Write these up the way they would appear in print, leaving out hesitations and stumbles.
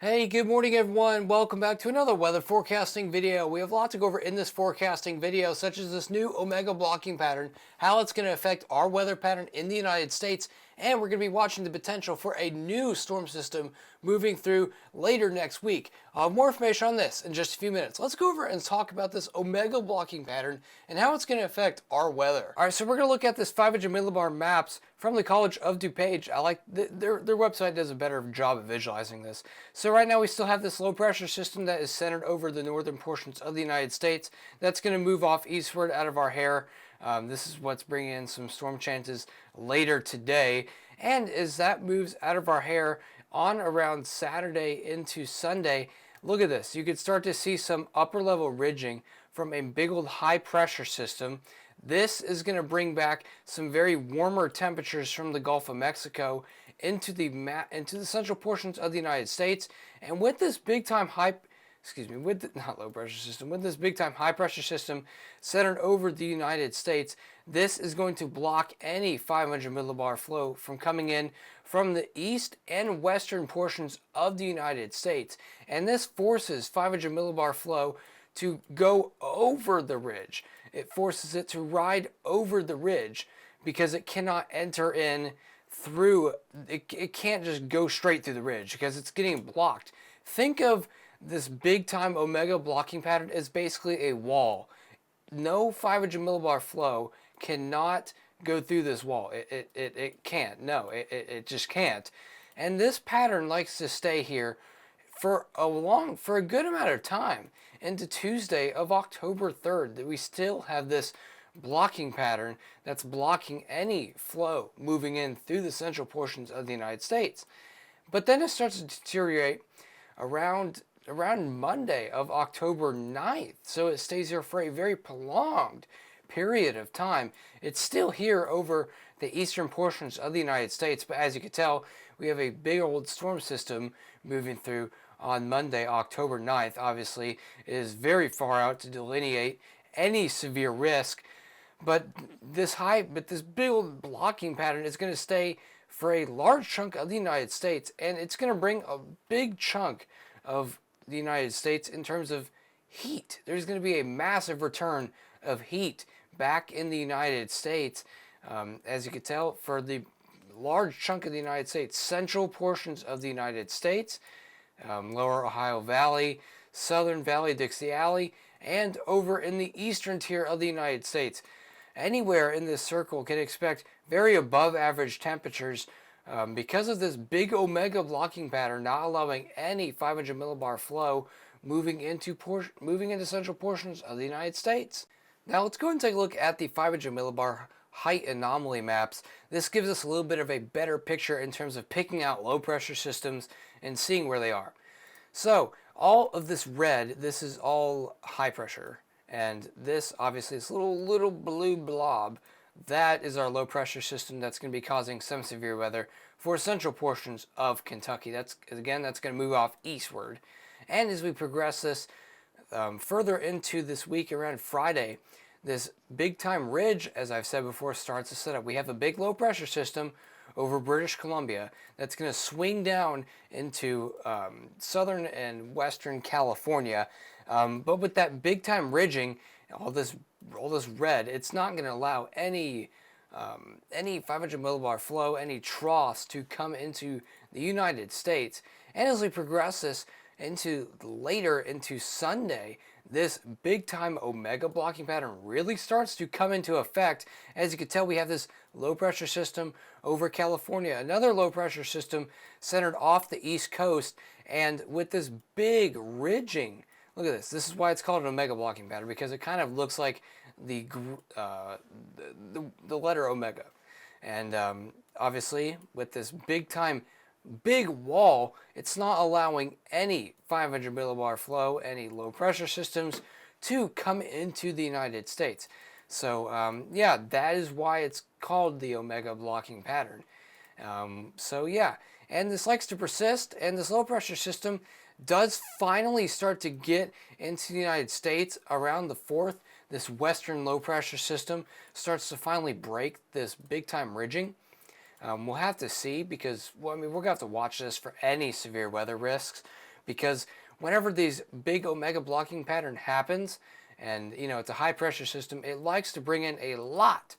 Hey, good morning everyone. Welcome back to another weather forecasting video. We have a lot to go over in this forecasting video, such as this new omega blocking pattern, how it's going to affect our weather pattern in the United States, and we're going to be watching the potential for a new storm system moving through later next week. I'll have more information on this in just a few minutes. Let's go over and talk about this omega blocking pattern and how it's going to affect our weather. All right, so we're going to look at this 500 millibar maps from the College of DuPage. I like their website does a better job of visualizing this. So right now we still have this low pressure system that is centered over the northern portions of the United States. That's going to move off eastward out of our hair. This is what's bringing in some storm chances later today. And as that moves out of our hair on around Saturday into Sunday, look at this. You could start to see some upper level ridging from a big old high pressure system. This is going to bring back some very warmer temperatures from the Gulf of Mexico into the central portions of the United States. And with this big time not low pressure system, with this big time high pressure system centered over the United States, this is going to block any 500 millibar flow from coming in from the east and western portions of the United States. And this forces 500 millibar flow to go over the ridge. It forces it to ride over the ridge because it cannot enter in through, it can't just go straight through the ridge because it's getting blocked. Think of this big time omega blocking pattern as basically a wall. No 500 millibar flow cannot go through this wall. It can't. No, it just can't. And this pattern likes to stay here for a good amount of time into Tuesday of October 3rd, that we still have this blocking pattern that's blocking any flow moving in through the central portions of the United States. But then it starts to deteriorate around Monday of October 9th. So it stays here for a very prolonged period of time. It's still here over the eastern portions of the United States, but as you can tell, we have a big old storm system moving through on Monday, October 9th. Obviously, it is very far out to delineate any severe risk, but this big old blocking pattern is going to stay for a large chunk of the United States, and it's going to bring a big chunk of the United States in terms of heat. There's going to be a massive return of heat back in the United States, as you can tell, for the large chunk of the United States, central portions of the United States, lower Ohio Valley, southern Valley, Dixie Alley, and over in the eastern tier of the United States. Anywhere in this circle can expect very above average temperatures because of this big omega blocking pattern not allowing any 500 millibar flow moving into central portions of the United States. Now let's go and take a look at the 500 millibar height anomaly maps. This gives us a little bit of a better picture in terms of picking out low pressure systems and seeing where they are. So all of this red, this is all high pressure, and this obviously this little blue blob, that is our low pressure system that's going to be causing some severe weather for central portions of Kentucky. That's going to move off eastward. And as we progress this further into this week around Friday, this big time ridge, as I've said before, starts to set up. We have a big low pressure system over British Columbia that's going to swing down into southern and western California. But with that big time ridging, all this red, it's not going to allow any 500 millibar flow, any troughs to come into the United States. And as we progress this later into Sunday, this big time omega blocking pattern really starts to come into effect. As you can tell, we have this low pressure system over California, another low pressure system centered off the east coast, and with this big ridging. Look at this. This is why it's called an omega blocking pattern, because it kind of looks like the letter omega. And obviously, with this big wall, it's not allowing any 500 millibar flow, any low pressure systems to come into the United States. So yeah, that is why it's called the omega blocking pattern. So yeah, and this likes to persist, and this low pressure system does finally start to get into the United States around the 4th. This western low pressure system starts to finally break this big time ridging. We'll have to see, because, well, I mean, we're going to have to watch this for any severe weather risks. because whenever these big omega blocking pattern happens, and it's a high pressure system, it likes to bring in a lot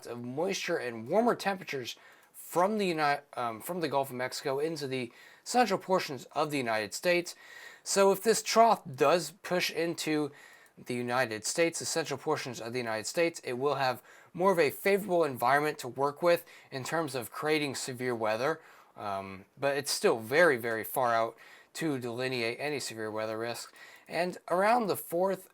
of moisture and warmer temperatures from the Gulf of Mexico into the central portions of the United States. So if this trough does push into the United States, the central portions of the United States, it will have more of a favorable environment to work with in terms of creating severe weather. But it's still very, very far out to delineate any severe weather risks. And around the 6th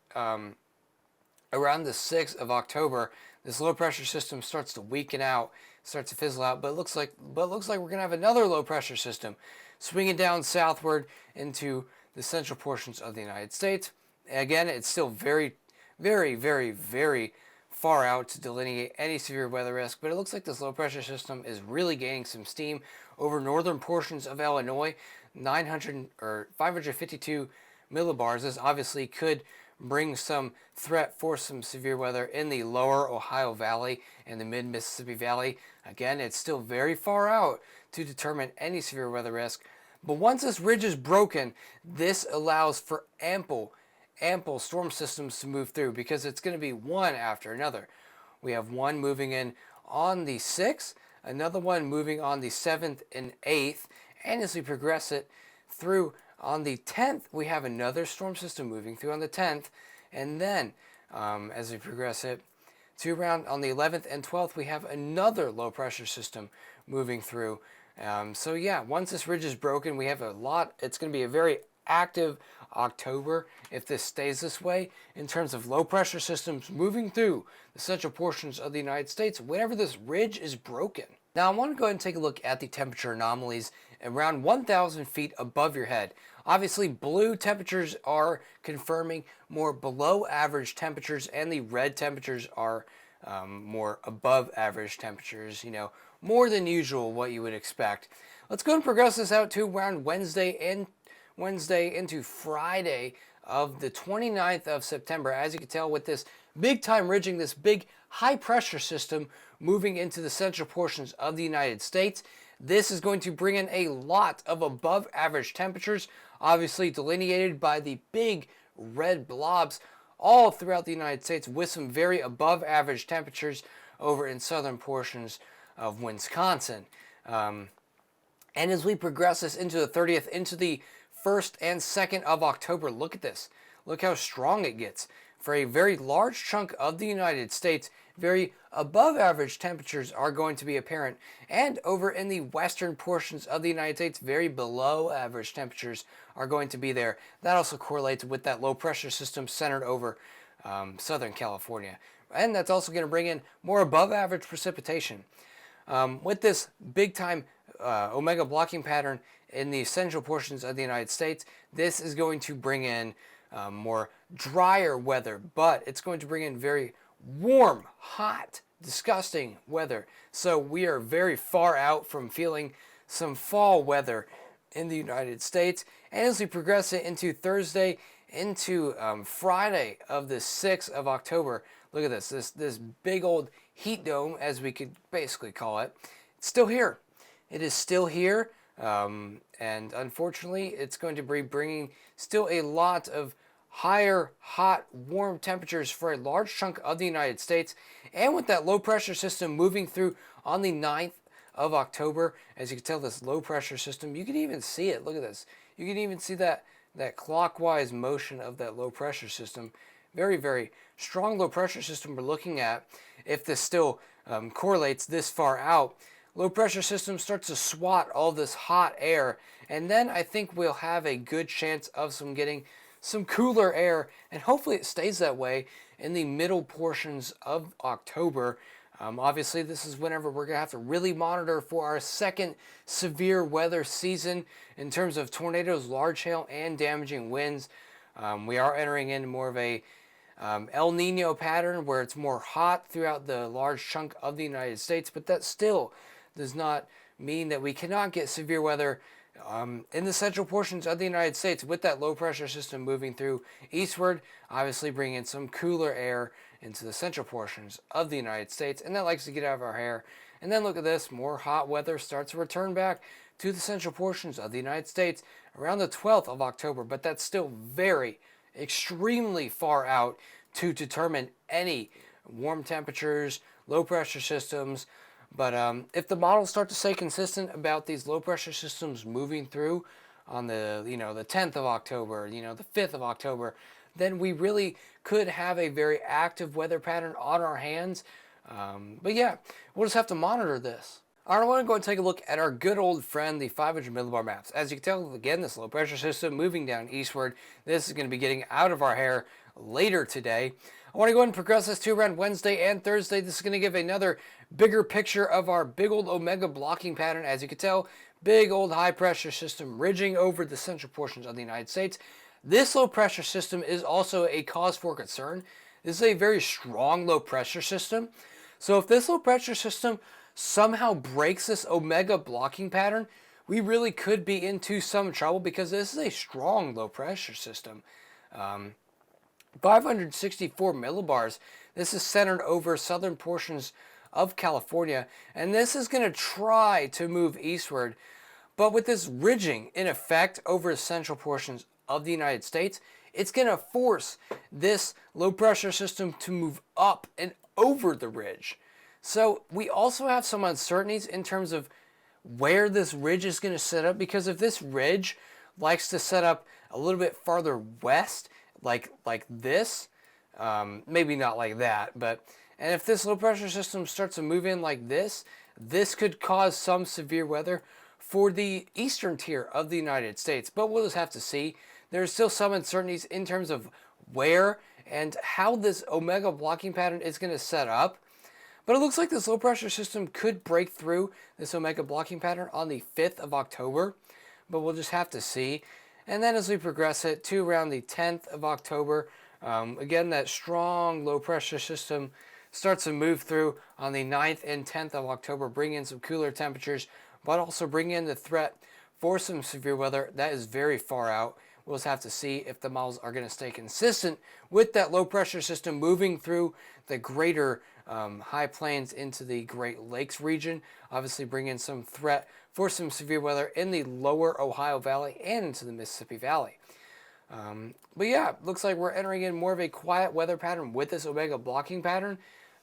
of October, this low pressure system starts to weaken out, starts to fizzle out. But it looks like we're gonna have another low pressure system swinging down southward into the central portions of the United States. Again, it's still very, very, very, very far out to delineate any severe weather risk, but it looks like this low pressure system is really gaining some steam over northern portions of Illinois. 552 millibars. This obviously could bring some threat for some severe weather in the lower Ohio Valley and the mid-Mississippi Valley. Again, it's still very far out to determine any severe weather risk, but once this ridge is broken, this allows for ample storm systems to move through, because it's going to be one after another. We have one moving in on the 6th, another one moving on the 7th and 8th, and as we progress it through on the 10th, we have another storm system moving through on the 10th, and then as we progress it to around on the 11th and 12th, we have another low pressure system moving through. So yeah, once this ridge is broken, we have it's going to be a very active October if this stays this way in terms of low pressure systems moving through the central portions of the United States whenever this ridge is broken. Now I want to go ahead and take a look at the temperature anomalies around 1,000 feet above your head. Obviously, blue temperatures are confirming more below average temperatures, and the red temperatures are more above average temperatures, more than usual, what you would expect. Let's go and progress this out to around Wednesday into Friday of the 29th of September. As you can tell, with this big time ridging, this big high pressure system moving into the central portions of the United States, this is going to bring in a lot of above average temperatures, obviously delineated by the big red blobs all throughout the United States, with some very above average temperatures over in southern portions of Wisconsin. And as we progress this into the 30th, into the 1st and 2nd of October, look at this. Look how strong it gets. For a very large chunk of the United States, very above average temperatures are going to be apparent. And over in the western portions of the United States, very below average temperatures are going to be there. That also correlates with that low pressure system centered over Southern California. And that's also going to bring in more above average precipitation. With this big time omega blocking pattern in the central portions of the United States, this is going to bring in more drier weather, but it's going to bring in very warm, hot, disgusting weather. So we are very far out from feeling some fall weather in the United States. And as we progress it into Thursday, into Friday of the 6th of October, look at this big old heat dome, as we could basically call it. It's still here. It is still here. And unfortunately, it's going to be bringing still a lot of higher, hot, warm temperatures for a large chunk of the United States. And with that low pressure system moving through on the 9th of October, as you can tell, this low pressure system, you can even see it. Look at this. You can even see that clockwise motion of that low pressure system. Very, very strong low pressure system we're looking at. If this still correlates this far out, low pressure system starts to swat all this hot air, and then I think we'll have a good chance of getting some cooler air, and hopefully it stays that way in the middle portions of October. Obviously, this is whenever we're going to have to really monitor for our second severe weather season in terms of tornadoes, large hail, and damaging winds. We are entering into more of a El Nino pattern where it's more hot throughout the large chunk of the United States, but that still does not mean that we cannot get severe weather in the central portions of the United States with that low pressure system moving through eastward, obviously bringing some cooler air into the central portions of the United States, and that likes to get out of our hair. And then look at this, more hot weather starts to return back to the central portions of the United States around the 12th of October, but that's still very, extremely far out to determine any warm temperatures, low pressure systems. But if the models start to stay consistent about these low pressure systems moving through on the the 10th of October, the 5th of October, then we really could have a very active weather pattern on our hands. But yeah, we'll just have to monitor this. All right, I want to go and take a look at our good old friend, the 500 millibar maps. As you can tell, again, this low pressure system moving down eastward. This is going to be getting out of our hair later today. I want to go ahead and progress this to around Wednesday and Thursday. This is going to give another bigger picture of our big old omega blocking pattern. As you can tell, big old high pressure system ridging over the central portions of the United States. This low pressure system is also a cause for concern. This is a very strong low pressure system. So if this low pressure system somehow breaks this omega blocking pattern, we really could be into some trouble because this is a strong low pressure system. 564 millibars. This is centered over southern portions of California, and this is going to try to move eastward. But with this ridging in effect over the central portions of the United States, it's going to force this low pressure system to move up and over the ridge. So we also have some uncertainties in terms of where this ridge is going to set up, because if this ridge likes to set up a little bit farther west, like this, maybe not like that, and if this low pressure system starts to move in like this could cause some severe weather for the eastern tier of the United States. But we'll just have to see. There's still some uncertainties in terms of where and how this omega blocking pattern is going to set up. But it looks like this low pressure system could break through this omega blocking pattern on the 5th of October, but we'll just have to see. And then as we progress it to around the 10th of October, again, that strong low pressure system starts to move through on the 9th and 10th of October, bring in some cooler temperatures, but also bring in the threat for some severe weather. That is very far out. We'll just have to see if the models are going to stay consistent with that low pressure system moving through the greater high plains into the Great Lakes region. Obviously bring in some threat for some severe weather in the lower Ohio Valley and into the Mississippi Valley. But yeah, looks like we're entering in more of a quiet weather pattern with this omega blocking pattern.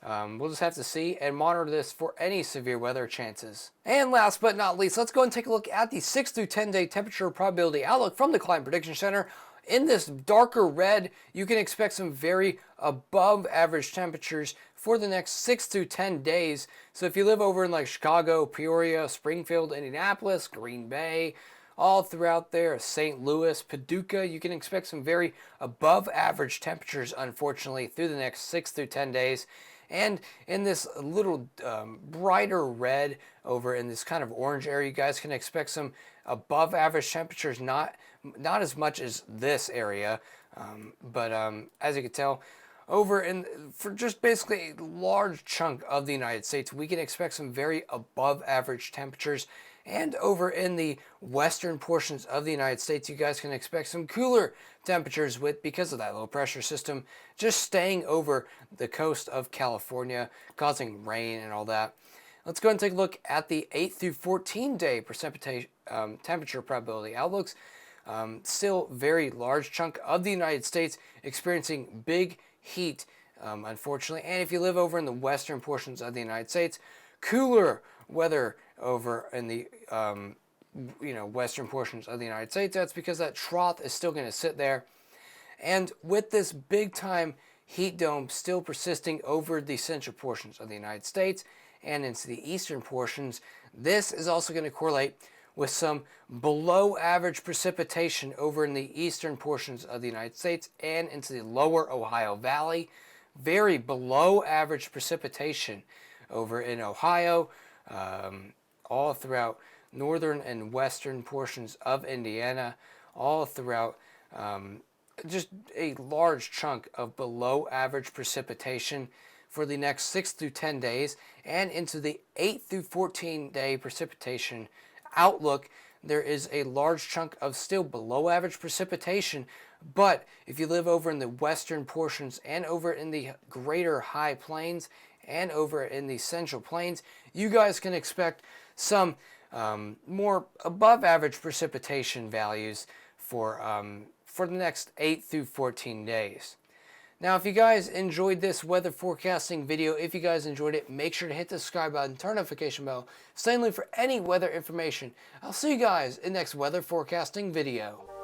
We'll just have to see and monitor this for any severe weather chances. And last but not least, let's go and take a look at the 6 through 10 day temperature probability outlook from the Climate Prediction Center. In this darker red, you can expect some very above average temperatures for the next 6 through 10 days. So if you live over in like Chicago, Peoria, Springfield, Indianapolis, Green Bay, all throughout there, St. Louis, Paducah, you can expect some very above average temperatures, unfortunately, through the next 6 through 10 days. And in this little brighter red over in this kind of orange area, you guys can expect some above average temperatures, not as much as this area, but as you can tell, over in for just basically a large chunk of the United States, we can expect some very above average temperatures. And over in the western portions of the United States, you guys can expect some cooler temperatures because of that low pressure system just staying over the coast of California, causing rain and all that. Let's go and take a look at the 8 through 14 day precipitation temperature probability outlooks. Still very large chunk of the United States experiencing big heat, unfortunately. And if you live over in the western portions of the United States, cooler weather over in the western portions of the United States. That's because that trough is still going to sit there. And with this big time heat dome still persisting over the central portions of the United States and into the eastern portions, this is also going to correlate with some below average precipitation over in the eastern portions of the United States and into the lower Ohio Valley. Very below average precipitation over in Ohio, all throughout northern and western portions of Indiana, all throughout just a large chunk of below average precipitation for the next 6 through 10 days, and into the 8 through 14 day precipitation outlook, there is a large chunk of still below average precipitation. But if you live over in the western portions and over in the greater high plains and over in the central plains, you guys can expect some more above average precipitation values for the next 8 through 14 days. Now, if you guys enjoyed this weather forecasting video, if you guys enjoyed it, make sure to hit the subscribe button, turn notification bell, stay in the loop for any weather information. I'll see you guys in the next weather forecasting video.